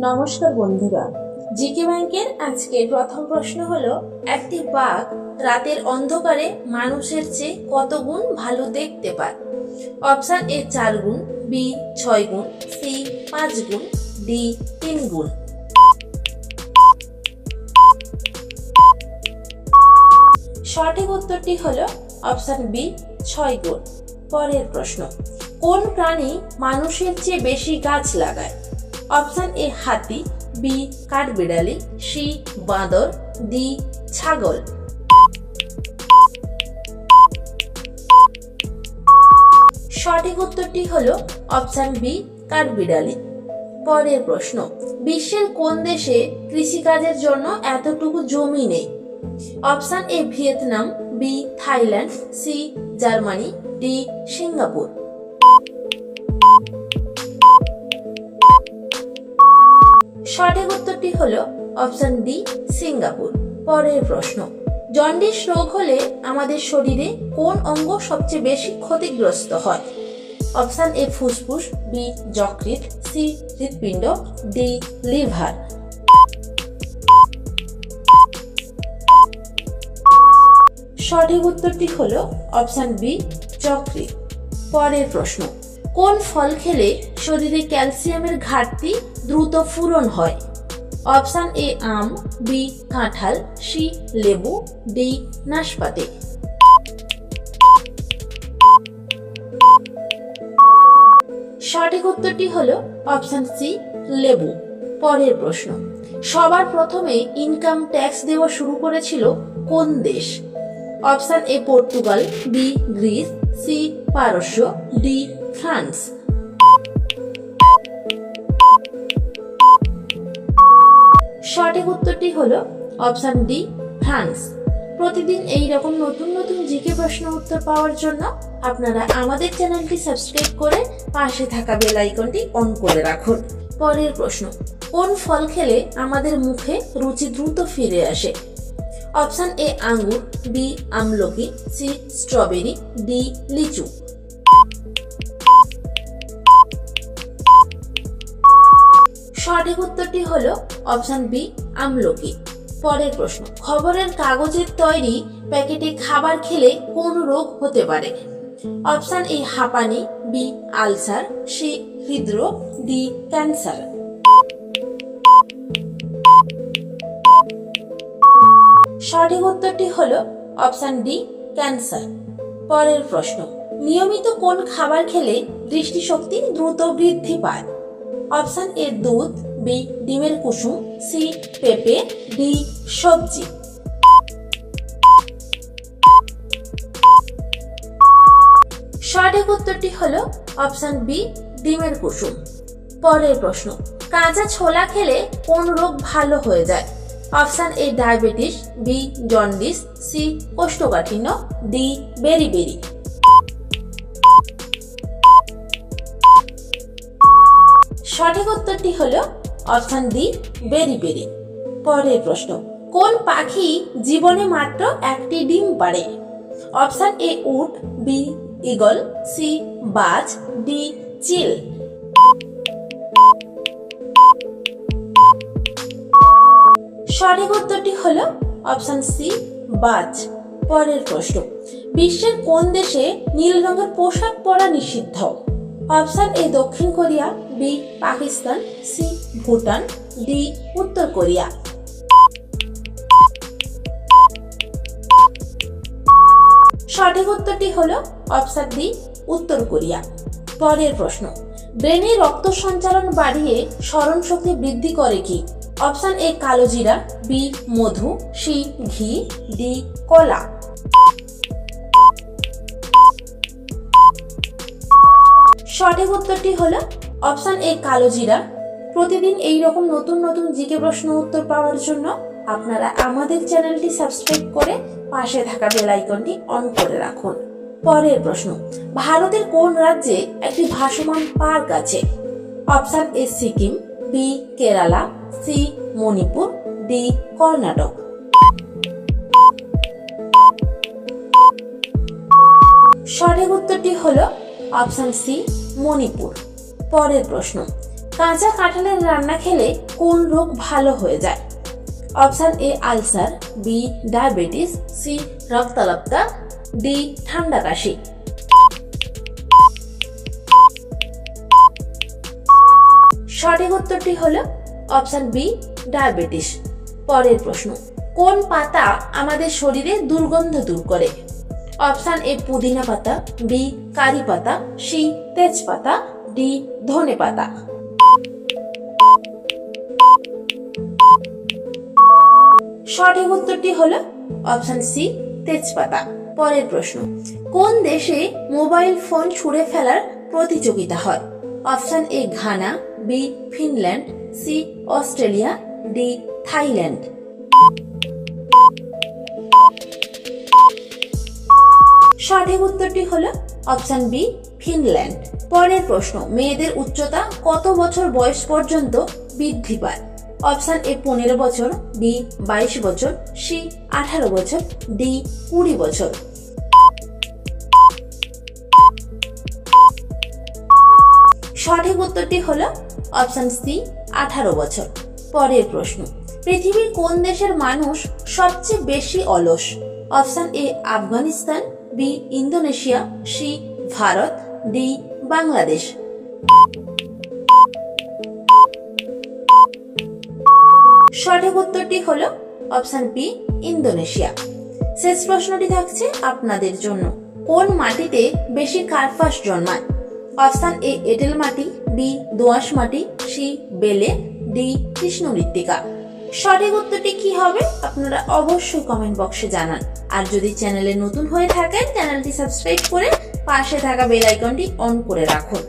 নমস্কার বন্ধুরা, জিকে ব্যাংকের আজকের প্রথম প্রশ্ন হলো, একটি বাঘ রাতের অন্ধকারে মানুষের চেয়ে কত গুণ ভালো দেখতে পায়? অপশন এ 4 গুণ, বি 6 গুণ, সি 5 গুণ, ডি 3 গুণ। সঠিক উত্তরটি হলো অপশন বি 6 গুণ। পরের প্রশ্ন, কোন প্রাণী মানুষের চেয়ে বেশি গাছ লাগায়? অপশন এ হাতি, বি কাঠবিড়ালি, সি বাঁদর, ডি ছাগল। সঠিক উত্তরটি হলো অপশন বি কাঠবিড়ালি। পরের প্রশ্ন, বিশ্বের কোন দেশে কৃষিকাজের জন্য এতটুকু জমি নেই? Option A Vietnam, B Thailand, C Germany, D Singapore. সঠিক উত্তরটি হলো অপশন ডি সিঙ্গাপুর। পরের প্রশ্ন, জন্ডিস রোগ হলে আমাদের শরীরে কোন অঙ্গ সবচেয়ে বেশি ক্ষতিগ্রস্ত হয়? অপশন এ ফুসফুস, বি যকৃৎ, সি হৃৎপিণ্ড, ডি লিভার। সঠিক উত্তরটি হলো অপশন বি যকৃৎ। পরের প্রশ্ন, কোন ফল খেলে শরীরে ক্যালসিয়ামের ঘাটতি দ্রুত পূরণ হয়? অপশন এ আম, বি কাঁঠাল, সি লেবু, ডি নাশপাতি। সঠিক উত্তরটি হলো অপশন সি লেবু। পরের প্রশ্ন, সবার প্রথমে ইনকাম ট্যাক্স দেওয়া শুরু করেছিল কোন দেশ? Option A Portugal, B Greece, C পারস্য, ডি ফ্রান্স। সঠিক উত্তরটি হলো অপশন ডি ফ্রান্স। প্রতিদিন এই রকম নতুন নতুন জিকে প্রশ্ন উত্তর পাওয়ার জন্য আপনারা আমাদের চ্যানেলটি সাবস্ক্রাইব করে পাশে থাকা বেল আইকনটি অন করে রাখুন। পরের প্রশ্ন, কোন ফল খেলে আমাদের মুখে রুচি দ্রুত ফিরে আসে? অপশন এ আঙ্গুর, বি আমলকি, সি স্ট্রবেরি, ডি লিচু। সঠিক উত্তরটি হলো অপশন বি আমলকি। পরের প্রশ্ন, খবরের কাগজের তৈরি প্যাকেটে খাবার খেলে কোন রোগ হতে পারে? অপশন এ হাঁপানি, বি আলসার, সি হৃদরোগ, ডি ক্যান্সার। সঠিক উত্তরটি হলো অপশন ডি ক্যান্সার। পরের প্রশ্ন, নিয়মিত কোন খাবার খেলে দৃষ্টিশক্তি দ্রুত বৃদ্ধি পায়? অপশন এ দুধ, বি ডিমের কুসুম, সি পেঁপে, ডি সবজি। সঠিক উত্তরটি হলো অপশন বি ডিমের কুসুম। পরের প্রশ্ন, কাঁচা ছোলা খেলে কোন রোগ ভালো হয়ে যায়? Option A diabetes, B jaundice, C কোষ্ঠকাঠিন্য, ডি বেরিবেরি। সঠিক উত্তরটি হলো অপশন ডি বেরিবেরি। পরের প্রশ্ন, কোন পাখি জীবনে মাত্র একটি ডিম পাড়ে? অপশন এ উট, বি ঈগল, সি বাজ, ডি চিল। সঠিক উত্তরটি হলো অপশন সি বাজ। পরের প্রশ্ন, বিশ্বের কোন দেশে নীল রঙের পোশাক পরা নিষিদ্ধ? অপশন এ দক্ষিণ Korea, B Pakistan, C Bhutan, D উত্তর কোরিয়া। সঠিক উত্তরটি হলো অপশন ডি উত্তর কোরিয়া। পরের প্রশ্ন, ব্রেনে রক্ত সঞ্চালন বাড়িয়ে স্মরণ শক্তি বৃদ্ধি করে কি? অপশন এ কালো জিরা, বি মধু, সি ঘি, ডি কলা। সঠিক উত্তরটি হলো অপশন এ কালো জিরা। প্রতিদিন এই রকম নতুন নতুন জিকে প্রশ্ন উত্তর পাওয়ার জন্য আপনারা আমাদের চ্যানেলটি সাবস্ক্রাইব করে পাশে থাকা বেল আইকনটি অন করে রাখুন। পরের প্রশ্ন, ভারতের কোন রাজ্যে একটি ভাসমান পার্ক আছে? Option A Sikkim, B Kerala, C Manipur, D Karnataka. সঠিক উত্তরটি হলো অপশন সি মণিপুর। পরের প্রশ্ন, কাঁচা কাঁঠালের রান্না খেলে কোন রোগ ভালো হয়ে যায়? Option A ulcer, B diabetes, C রক্তাল্পতা, ডি ঠান্ডা কাশি। সঠিক উত্তরটি হলো অপশন বি ডায়াবেটিস। পরের প্রশ্ন, কোন পাতা আমাদের শরীরে দুর্গন্ধ দূর করে? অপশন এ পুদিনা পাতা, বি কারি পাতা, সি তেজপাতা, ডি ধনে পাতা। সঠিক উত্তরটি হলো অপশন সি তেজপাতা। পরের প্রশ্ন, কোন দেশে মোবাইল ফোন ছুঁড়ে ফেলার প্রতিযোগিতা হয়? Option A Ghana, B Finland, C Australia, D Thailand. সঠিক উত্তরটি হলো অপশন বি ফিনল্যান্ড। পরের প্রশ্ন, মেয়েদের উচ্চতা কত বছর বয়স পর্যন্ত বৃদ্ধি পায়? অপশন এ 15 বছর, বি 22 বছর, সি 18 বছর, ডি 20 বছর। সঠিক উত্তরটি হলো অপশন সি 18 বছর। পরের প্রশ্ন, পৃথিবীর কোন দেশের মানুষ সবচেয়ে বেশি অলস? Option A Afghanistan, B Indonesia, C Bharat, D Bangladesh. সঠিক উত্তরটি হলো অপশন বি ইন্দোনেশিয়া। শেষ প্রশ্নটি থাকছে আপনাদের জন্য, কোন মাটিতে বেশি কার্পাস জন্মায়? অপশন এ এঁটেল মাটি, বি দোআঁশ মাটি, সি বেলে, ডি কৃষ্ণ মৃত্তিকা। সঠিক উত্তরটি কি হবে আপনারা অবশ্যই কমেন্ট বক্সে জানান। আর যদি চ্যানেলে নতুন হয়ে থাকেন চ্যানেলটি সাবস্ক্রাইব করে পাশে থাকা বেল আইকনটি অন করে রাখুন।